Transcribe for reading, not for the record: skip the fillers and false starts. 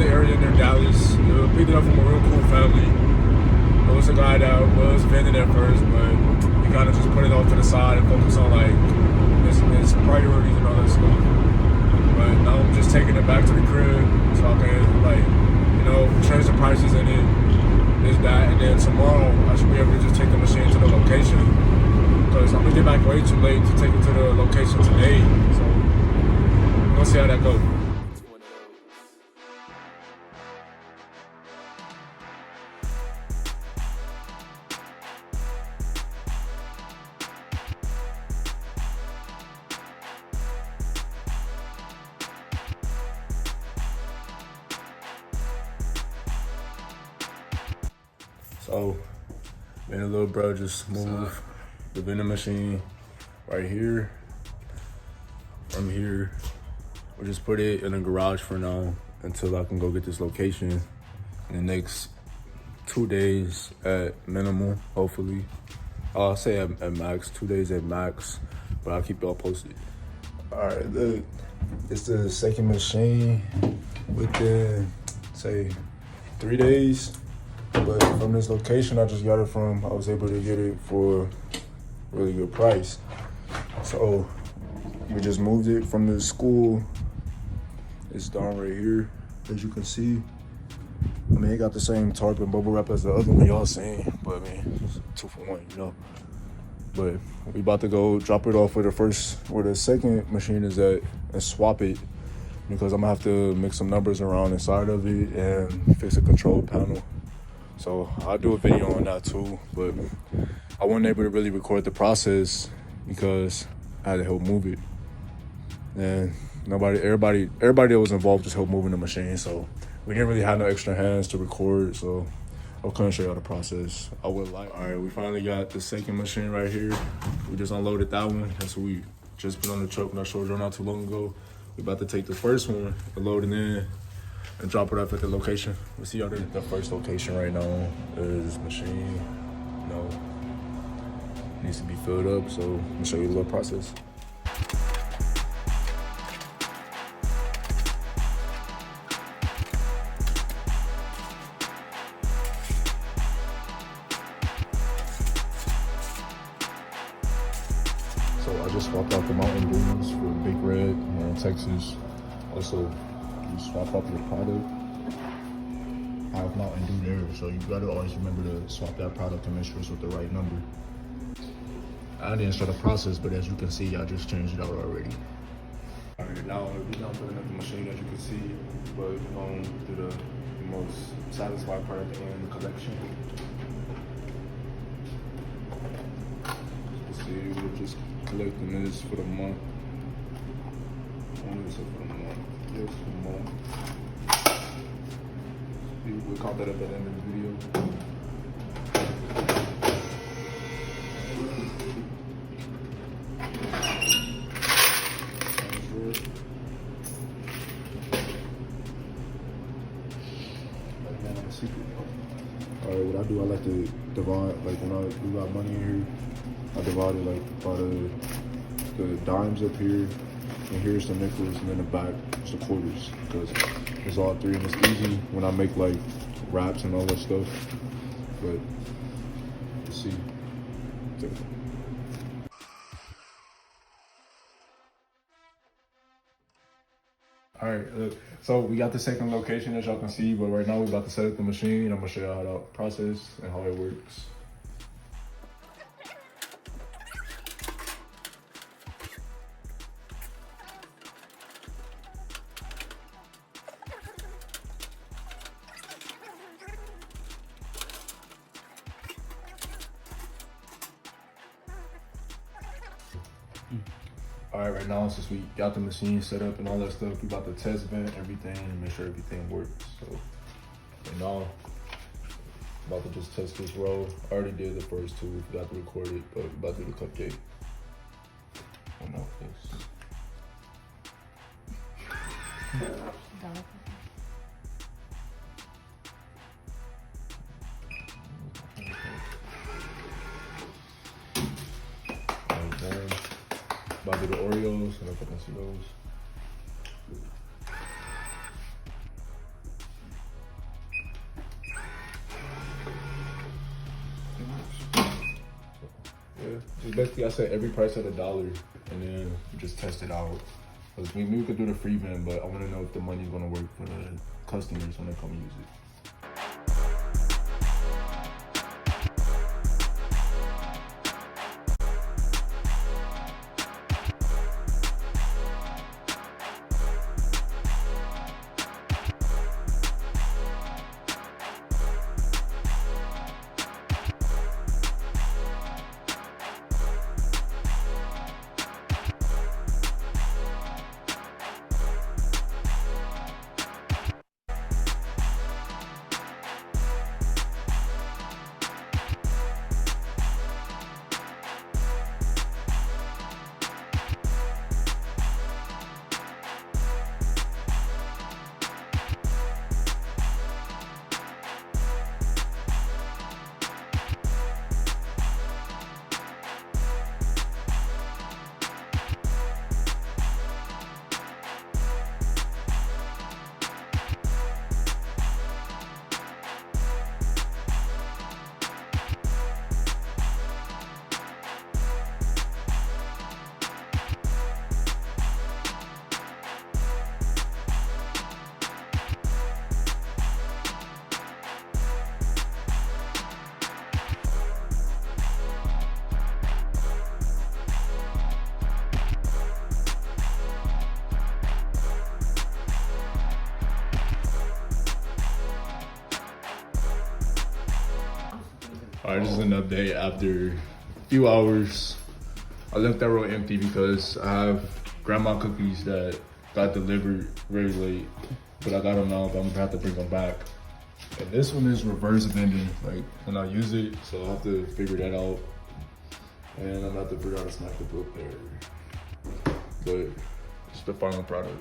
an area near Dallas. Picked it up from a real cool family. It was a guy that was vending at first, but he kind of just put it off to the side and focused on like his priorities and all that stuff. But now I'm just taking it back to the crib so I can like, change the prices in it, this, that, and then tomorrow I should be able to just take the machine to the location because I'm gonna get back way too late to take it to the location today. So we'll see how that goes. So, me and the little bro just moved the vending machine right here. From here, we'll just put it in a garage for now until I can go get this location in the next 2 days at minimum, hopefully. I'll say at max, 2 days at max, but I'll keep y'all posted. All right, look, it's the second machine within, say, 3 days. But from this location I just got it from, I was able to get it for a really good price. So we just moved it from the school. It's down right here, as you can see. I mean, it got the same tarp and bubble wrap as the other one y'all seen, but I mean, it's 2 for 1, But we about to go drop it off where the second machine is at and swap it because I'm gonna have to mix some numbers around inside of it and fix a control panel. So I'll do a video on that too, but I wasn't able to really record the process because I had to help move it. And everybody that was involved just helped moving the machine. So we didn't really have no extra hands to record. So I couldn't show y'all the process. I would like, all right, we finally got the second machine right here. We just unloaded that one. That's what we just put on the truck when I showed you not too long ago. We about to take the first one and load it in and drop it off at the location. We'll see y'all there. The first location right now is this machine. Needs to be filled up, so I'm gonna show you the little process. So I just swapped out the Mountain Dews for Big Red here in Texas. Also, you swap out your product, I have Mountain Dew there, so you gotta always remember to swap that product and make sure it's with the right number. I didn't show the process, but as you can see, I just changed it out already. All right, now we're not putting up the machine as you can see, but we're going to do the most satisfied part at the end, the collection. As you can see, we're just collecting this for the month. Only this for the month. Yes, for the month. We'll count that up at the end of the video. Alright, what I do, I like to divide, like when we got money in here, I divide it like by the dimes up here, and here's the nickels, and then the back is the quarters, because it's all three, and it's easy when I make like wraps and all that stuff, but let's see. All right, look, so we got the second location as y'all can see, but right now we're about to set up the machine. I'm gonna show y'all how to process and how it works. All right now since we got the machine set up and all that stuff, we about to test vent everything and make sure everything works. So right now, I'm about to just test this row. I already did the first two, forgot to record it, but we're about to do the cupcake. Oh no, this. About to do the Oreos, and if I can see those. Just basically, I set every price at $1, and then just test it out. Cause we could do the free vend, but I want to know if the money's gonna work for the customers when they come use it. All right, this is an update after a few hours. I left that row empty because I have grandma cookies that got delivered very late, but I got them now, but I'm gonna have to bring them back. And this one is reverse vending, like when I use it, so I'll have to figure that out. And I'm gonna have to figure out how to snap the book there. But it's the final product.